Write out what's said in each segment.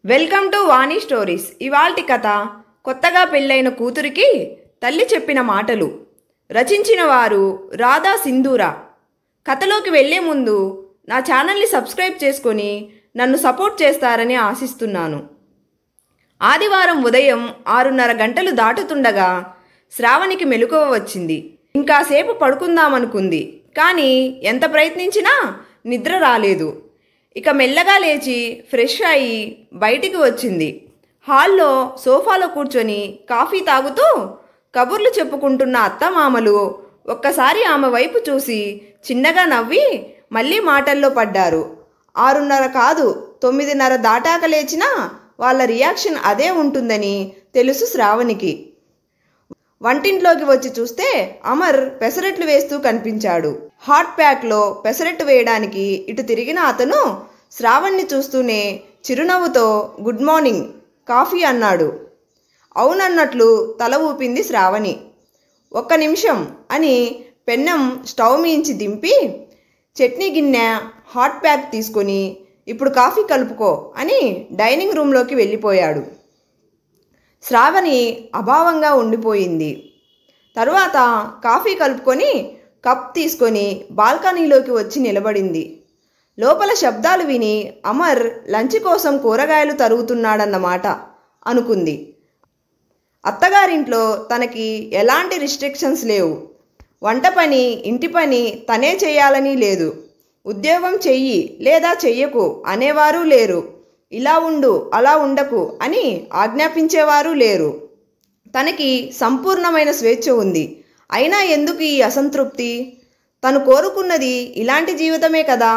Welcome to Vani stories. ఇవాల్టి కథ కొత్తగా పెళ్ళైన కూతురికి తల్లి చెప్పిన మాటలు. రచించిన వారు రాధా సింధూరా. కథలోకి వెళ్లే ముందు నా ఛానల్ని సబ్స్క్రైబ్ చేసుకొని నన్ను సపోర్ట్ చేస్తారని ఆశిస్తున్నాను. ఆదివారం ఉదయం 6:30 గంటలు దాటుతుండగా శ్రావణికి మెలకువ వచ్చింది. ఇంకాసేపు పడుకుందామనుకుంది, కానీ ఎంత ప్రయత్నించినా నిద్ర రాలేదు. ఇక మెల్లగా లేచి ఫ్రెష్ అయ్యి బయటికి వచ్చింది. హాల్లో సోఫాలో కూర్చొని కాఫీ తాగుతూ కబుర్లు చెప్పుకుంటున్న అత్తమామలు ఒక్కసారి ఆమె వైపు చూసి చిన్నగా నవ్వి మళ్ళీ మాటల్లో పడ్డారు. 6:30 కాదు 9:30 దాటాక లేచినా వాళ్ళ రియాక్షన్ అదే ఉంటుందని తెలుసు శ్రావణికి. వంటింట్లోకి వచ్చి చూస్తే అమర్ పెసరట్లు వేస్తూ కనిపించాడు. హాట్ ప్యాక్లో పెసరట్టు వేయడానికి ఇటు తిరిగిన అతను శ్రావణ్ణి చూస్తూనే చిరునవ్వుతో గుడ్ మార్నింగ్, కాఫీ అన్నాడు. అవునన్నట్లు తల ఊపింది శ్రావణి. ఒక్క నిమిషం అని పెన్నం స్టవ్ మీంచి దింపి చట్నీ గిన్నె హాట్ ప్యాక్ తీసుకొని ఇప్పుడు కాఫీ కలుపుకో అని డైనింగ్ రూమ్లోకి వెళ్ళిపోయాడు. శ్రావణి అభావంగా ఉండిపోయింది. తరువాత కాఫీ కలుపుకొని కప్ తీసుకొని బాల్కనీలోకి వచ్చి నిలబడింది. లోపల శబ్దాలు విని అమర్ లంచ్ కోసం కూరగాయలు తరుగుతున్నాడన్నమాట అనుకుంది. అత్తగారింట్లో తనకి ఎలాంటి రిస్ట్రిక్షన్స్ లేవు. వంట పని, ఇంటి పని తనే చేయాలని లేదు. ఉద్యోగం చెయ్యి లేదా చెయ్యకు అనేవారు లేరు. ఇలా ఉండు, అలా ఉండకు అని ఆజ్ఞాపించేవారు లేరు. తనకి సంపూర్ణమైన స్వేచ్ఛ ఉంది. అయినా ఎందుకు ఈ అసంతృప్తి? తను కోరుకున్నది ఇలాంటి జీవితమే కదా.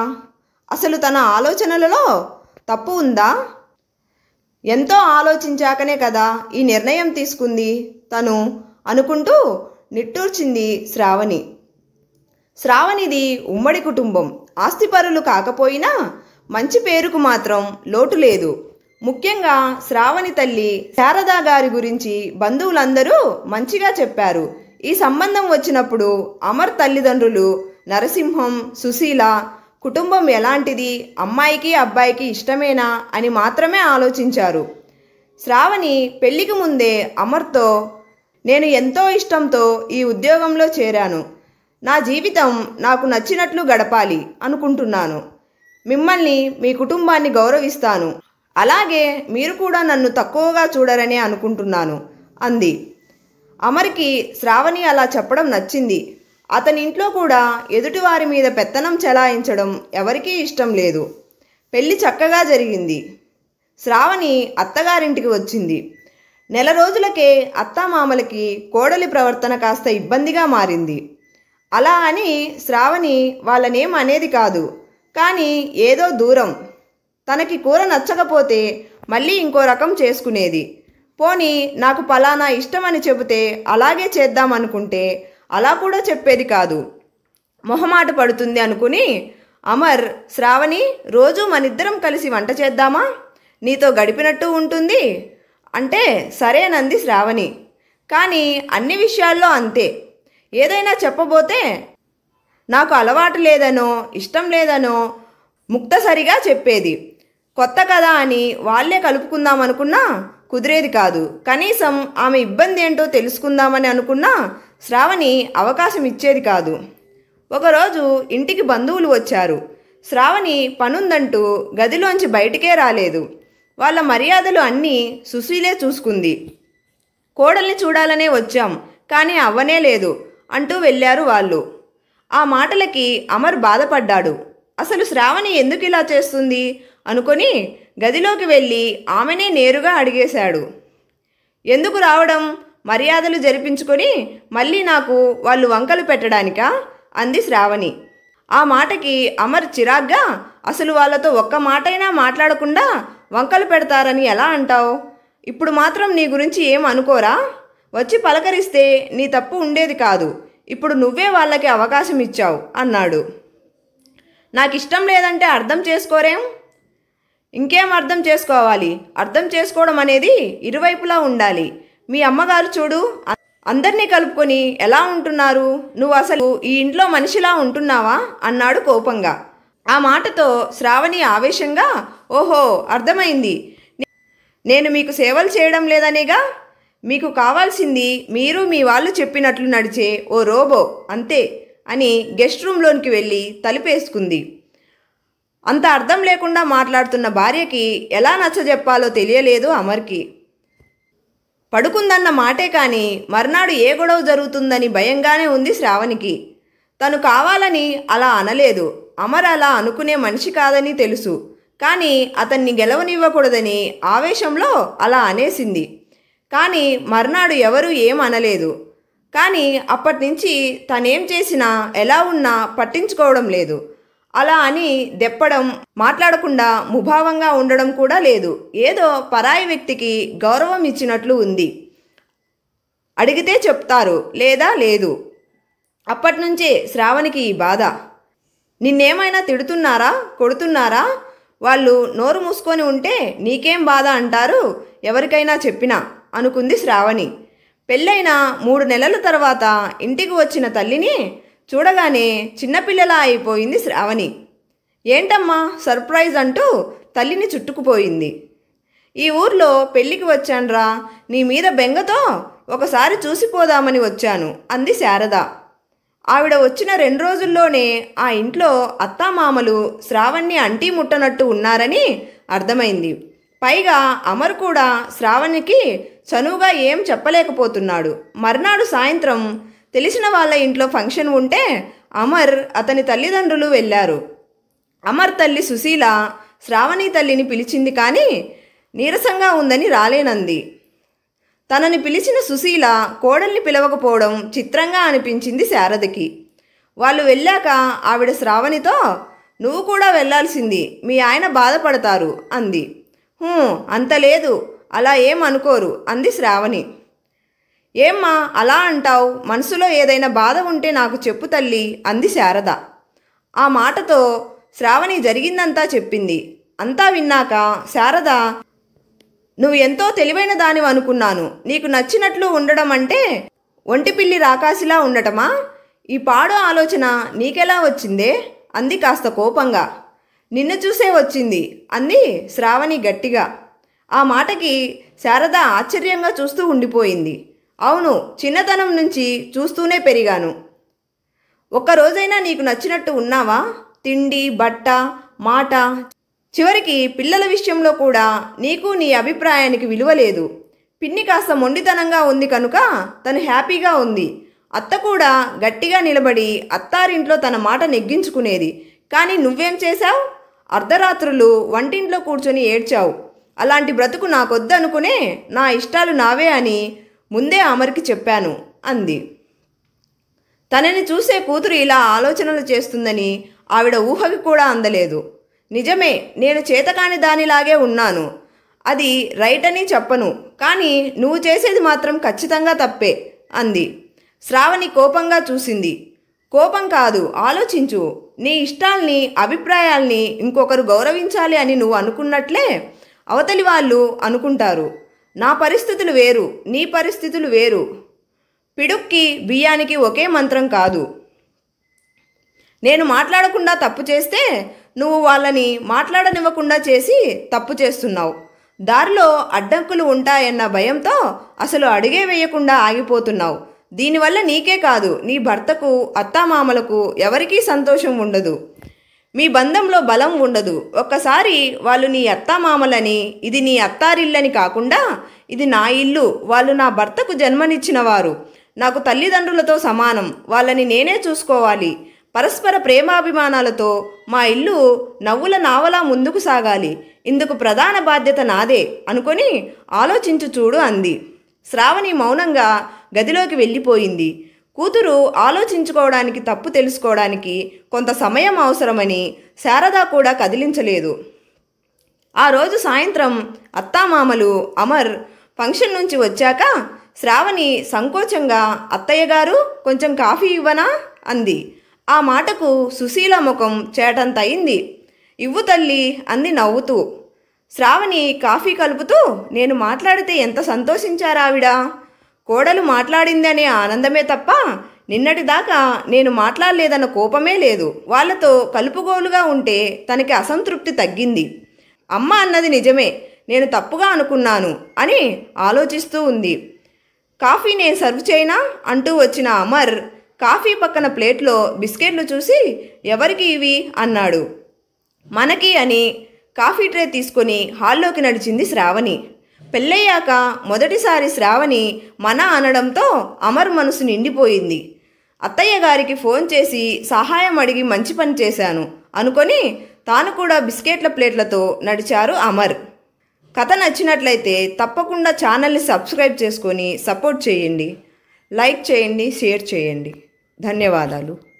అసలు తన ఆలోచనలలో తప్పు ఉందా? ఎంతో ఆలోచించాకనే కదా ఈ నిర్ణయం తీసుకుంది తను అనుకుంటూ నిట్టూర్చింది శ్రావణి. శ్రావణిది ఉమ్మడి కుటుంబం. ఆస్తిపరులు కాకపోయినా మంచి పేరుకు మాత్రం లోటు లేదు. ముఖ్యంగా శ్రావణి తల్లి శారదా గారి గురించి బంధువులందరూ మంచిగా చెప్పారు. ఈ సంబంధం వచ్చినప్పుడు అమర్ తల్లిదండ్రులు నరసింహం, సుశీల కుటుంబం ఎలాంటిది, అమ్మాయికి అబ్బాయికి ఇష్టమేనా అని మాత్రమే ఆలోచించారు. శ్రావణి పెళ్లికి ముందే అమర్తో నేను ఎంతో ఇష్టంతో ఈ ఉద్యోగంలో చేరాను. నా జీవితం నాకు నచ్చినట్లు గడపాలి అనుకుంటున్నాను. మిమ్మల్ని, మీ కుటుంబాన్ని గౌరవిస్తాను. అలాగే మీరు కూడా నన్ను తక్కువగా చూడరని అనుకుంటున్నాను అంది. అమర్కి శ్రావణి అలా చెప్పడం నచ్చింది. అతని ఇంట్లో కూడా ఎదుటివారి మీద పెత్తనం చెలాయించడం ఎవరికీ ఇష్టం లేదు. పెళ్లి చక్కగా జరిగింది. శ్రావణి అత్తగారింటికి వచ్చింది. నెల రోజులకే అత్తామామలకి కోడలి ప్రవర్తన కాస్త ఇబ్బందిగా మారింది. అలా అని శ్రావణి వాళ్ళనేం అనేది కాదు, కానీ ఏదో దూరం. తనకి కూర నచ్చకపోతే మళ్ళీ ఇంకో రకం చేసుకునేది. పోనీ నాకు పలానా ఇష్టమని చెబితే అలాగే చేద్దామనుకుంటే అలా కూడా చెప్పేది కాదు. మొహమాట పడుతుంది అనుకుని అమర్, శ్రావణి రోజు మనిద్దరం కలిసి వంట చేద్దామా, నీతో గడిపినట్టు ఉంటుంది అంటే సరేనంది శ్రావణి. కానీ అన్ని విషయాల్లో అంతే. ఏదైనా చెప్పబోతే నాకు అలవాటు లేదనో ఇష్టం లేదనో ముక్తసరిగా చెప్పేది. కొత్త కదా అని వాళ్ళే కలుపుకుందామనుకున్నా కుదిరేది కాదు. కనీసం ఆమె ఇబ్బంది ఏంటో తెలుసుకుందామని అనుకున్నా శ్రావణి అవకాశం ఇచ్చేది కాదు. ఒకరోజు ఇంటికి బంధువులు వచ్చారు. శ్రావణి పనుందంటూ గదిలోంచి బయటికే రాలేదు. వాళ్ళ మర్యాదలు అన్నీ సుశీలే చూసుకుంది. కోడల్ని చూడాలనే వచ్చాం, కానీ అవ్వనే లేదు అంటూ వెళ్ళారు వాళ్ళు. ఆ మాటలకి అమర్ బాధపడ్డాడు. అసలు శ్రావణి ఎందుకు ఇలా చేస్తుంది అనుకొని గదిలోకి వెళ్ళి ఆమెనే నేరుగా అడిగేశాడు. ఎందుకు రావడం? మర్యాదలు జరిపించుకొని మళ్ళీ నాకు వాళ్ళు వంకలు పెట్టడానికా అంది శ్రావణి. ఆ మాటకి అమర్ చిరాగ్గా, అసలు వాళ్ళతో ఒక్క మాటైనా మాట్లాడకుండా వంకలు పెడతారని ఎలా అంటావు? ఇప్పుడు మాత్రం నీ గురించి ఏం అనుకోరా? వచ్చి పలకరిస్తే నీ తప్పు ఉండేది కాదు. ఇప్పుడు నువ్వే వాళ్ళకి అవకాశం ఇచ్చావు అన్నాడు. నాకు ఇష్టం లేదంటే అర్థం చేసుకోరేం? ఇంకేం అర్థం చేసుకోవాలి? అర్థం చేసుకోవడం అనేది ఇరువైపులా ఉండాలి. మీ అమ్మగారు చూడు, అందరినీ కలుపుకొని ఎలా ఉంటున్నారు. నువ్వు అసలు ఈ ఇంట్లో మనిషిలా ఉంటున్నావా అన్నాడు కోపంగా. ఆ మాటతో శ్రావణి ఆవేశంగా, ఓహో అర్థమైంది, నేను మీకు సేవలు చేయడం లేదనేగా. మీకు కావాల్సింది మీరు మీ వాళ్ళు చెప్పినట్లు నడిచే ఓ రోబో అంతే అని గెస్ట్ రూమ్లోనికి వెళ్ళి తలుపేసుకుంది. అంత అర్థం లేకుండా మాట్లాడుతున్న భార్యకి ఎలా నచ్చజెప్పాలో తెలియలేదు అమర్కి. పడుకుందన్న మాటే కానీ మర్నాడు ఏ గొడవ జరుగుతుందని భయంగానే ఉంది శ్రావణికి. తను కావాలని అలా అనలేదు. అమర్ అలా అనుకునే మనిషి కాదని తెలుసు. కానీ అతన్ని గెలవనివ్వకూడదని ఆవేశంలో అలా అనేసింది. కానీ మర్నాడు ఎవరూ ఏం అనలేదు. కానీ అప్పటినుంచి తనేం చేసినా ఎలా ఉన్నా పట్టించుకోవడం లేదు. అలా అని దెప్పడం, మాట్లాడకుండా ముభావంగా ఉండడం కూడా లేదు. ఏదో పరాయి వ్యక్తికి గౌరవం ఇచ్చినట్లు ఉంది. అడిగితే చెప్తారు, లేదా లేదు. అప్పటినుంచే శ్రావణికి ఈ బాధ. నిన్నేమైనా తిడుతున్నారా, కొడుతున్నారా? వాళ్ళు నోరు మూసుకొని ఉంటే నీకేం బాధ అంటారు ఎవరికైనా చెప్పినా అనుకుంది శ్రావణి. పెళ్ళైన 3 నెలల తర్వాత ఇంటికి వచ్చిన తల్లిని చూడగానే చిన్నపిల్లలా అయిపోయింది శ్రావణి. ఏంటమ్మా సర్ప్రైజ్ అంటూ తల్లిని చుట్టుకుపోయింది. ఈ ఊర్లో పెళ్ళికి వచ్చాన్రా, నీ మీద బెంగతో ఒకసారి చూసిపోదామని వచ్చాను అంది శారద. ఆవిడ వచ్చిన 2 రోజుల్లోనే ఆ ఇంట్లో అత్తామామలు శ్రావణ్ణి అంటీ ముట్టనట్టు ఉన్నారని అర్థమైంది. పైగా అమర్ కూడా శ్రావణికి చనువుగా ఏం చెప్పలేకపోతున్నాడు. మర్నాడు సాయంత్రం తెలిసిన వాళ్ళ ఇంట్లో ఫంక్షన్ ఉంటే అమర్ అతని తల్లిదండ్రులు వెళ్ళారు. అమర్ తల్లి సుశీల శ్రావణి తల్లిని పిలిచింది కానీ నీరసంగా ఉందని రాలేనంది. తనని పిలిచిన సుశీల కోడల్ని పిలవకపోవడం చిత్రంగా అనిపించింది శారదకి. వాళ్ళు వెళ్ళాక ఆవిడ శ్రావణితో, నువ్వు కూడా వెళ్ళాల్సింది, మీ ఆయన బాధపడతారు అంది. అంత లేదు, అలా ఏం అనుకోరు అంది శ్రావణి. ఏమ్మా అలా అంటావు? మనసులో ఏదైనా బాధ ఉంటే నాకు చెప్పు తల్లి అంది శారద. ఆ మాటతో శ్రావణి జరిగిందంతా చెప్పింది. అంతా విన్నాక శారద, నువ్వు ఎంతో తెలివైన దానివి అనుకున్నాను. నీకు నచ్చినట్లు ఉండడం అంటే ఒంటిపిల్లి రాకాసిలా ఉండటమా? ఈ పాడు ఆలోచన నీకెలా వచ్చిందే అంది కాస్త కోపంగా. నిన్ను చూసే వచ్చింది అంది శ్రావణి గట్టిగా. ఆ మాటకి శారద ఆశ్చర్యంగా చూస్తూ ఉండిపోయింది. అవును, చిన్నతనం నుంచి చూస్తూనే పెరిగాను. ఒక్కరోజైనా నీకు నచ్చినట్టు ఉన్నావా? తిండి, బట్ట, మాట, చివరికి పిల్లల విషయంలో కూడా నీకు నీ అభిప్రాయానికి విలువ లేదు. పిన్ని కాస్త మొండితనంగా ఉంది కనుక తను హ్యాపీగా ఉంది. అత్త కూడా గట్టిగా నిలబడి అత్తారింట్లో తన మాట నెగ్గించుకునేది. కానీ నువ్వేం చేశావు? అర్ధరాత్రులు వంటింట్లో కూర్చొని ఏడ్చావు. అలాంటి బ్రతుకు నాకొద్దనుకునే నా ఇష్టాలు నావే అని ముందే అమర్కి చెప్పాను అంది. తనని చూసే కూతురు ఇలా ఆలోచనలు చేస్తుందని ఆవిడ ఊహకి కూడా అందలేదు. నిజమే, నేను చేతకాని దానిలాగే ఉన్నాను. అది రైట్ అని చెప్పను, కానీ నువ్వు చేసేది మాత్రం ఖచ్చితంగా తప్పే అంది. శ్రావణి కోపంగా చూసింది. కోపం కాదు, ఆలోచించు. నీ ఇష్టాల్ని, అభిప్రాయాల్ని ఇంకొకరు గౌరవించాలి అని నువ్వు అనుకున్నట్లే అవతలి వాళ్ళు అనుకుంటారు. నా పరిస్థితులు వేరు, నీ పరిస్థితులు వేరు. పిడుక్కి బియ్యానికి ఒకే మంత్రం కాదు. నేను మాట్లాడకుండా తప్పు చేస్తే నువ్వు వాళ్ళని మాట్లాడనివ్వకుండా చేసి తప్పు చేస్తున్నావు. దారిలో అడ్డంకులు ఉంటాయన్న భయంతో అసలు అడుగే వేయకుండా ఆగిపోతున్నావు. దీనివల్ల నీకే కాదు, నీ భర్తకు, అత్తామామలకు ఎవరికీ సంతోషం ఉండదు. మీ బంధంలో బలం ఉండదు. ఒక్కసారి వాళ్ళు నీ అత్తామామలని, ఇది నీ అత్తారిల్లని కాకుండా ఇది నా ఇల్లు, వాళ్ళు నా భర్తకు జన్మనిచ్చిన వారు, నాకు తల్లిదండ్రులతో సమానం, వాళ్ళని నేనే చూసుకోవాలి, పరస్పర ప్రేమాభిమానాలతో మా ఇల్లు నవ్వుల నావలా ముందుకు సాగాలి, ఇందుకు ప్రధాన బాధ్యత నాదే అనుకొని ఆలోచించు చూడు అంది. శ్రావణి మౌనంగా గదిలోకి వెళ్ళిపోయింది. కూతురు ఆలోచించుకోవడానికి, తప్పు తెలుసుకోవడానికి కొంత సమయం అవసరమని శారద కూడా కదిలించలేదు. ఆ రోజు సాయంత్రం అత్తామామలు అమర్ ఫంక్షన్ నుంచి వచ్చాక శ్రావణి సంకోచంగా, అత్తయ్య గారు కొంచెం కాఫీ ఇవ్వనా అంది. ఆ మాటకు సుశీల ముఖం చేటంతయింది. ఇవ్వు తల్లి అంది నవ్వుతూ. శ్రావణి కాఫీ కలుపుతూ, నేను మాట్లాడితే ఎంత సంతోషించారావిడ. కోడలు మాట్లాడిందనే ఆనందమే తప్ప నిన్నటిదాకా నేను మాట్లాడలేదన్న కోపమే లేదు. వాళ్లతో కలుపుగోలుగా ఉంటే తనకి అసంతృప్తి తగ్గింది. అమ్మ అన్నది నిజమే, నేను తప్పుగా అనుకున్నాను అని ఆలోచిస్తూ ఉంది. కాఫీ నేను సర్వ్ చేయనా అంటూ వచ్చిన అమర్ కాఫీ పక్కన ప్లేట్లో బిస్కెట్లు చూసి ఎవరికి ఇవి అన్నాడు. మనకి అని కాఫీ ట్రే తీసుకొని హాల్లోకి నడిచింది శ్రావణి. పెళ్ళయ్యాక మొదటిసారి శ్రావణి మన అనడంతో అమర్ మనసు నిండిపోయింది. అత్తయ్య గారికి ఫోన్ చేసి సహాయం అడిగి మంచి పని చేశాను అనుకొని తాను కూడా బిస్కెట్ల ప్లేట్లతో నడిచారు అమర్. కథ నచ్చినట్లయితే తప్పకుండా ఛానల్ని సబ్స్క్రైబ్ చేసుకొని సపోర్ట్ చేయండి. లైక్ చేయండి, షేర్ చేయండి. ధన్యవాదాలు.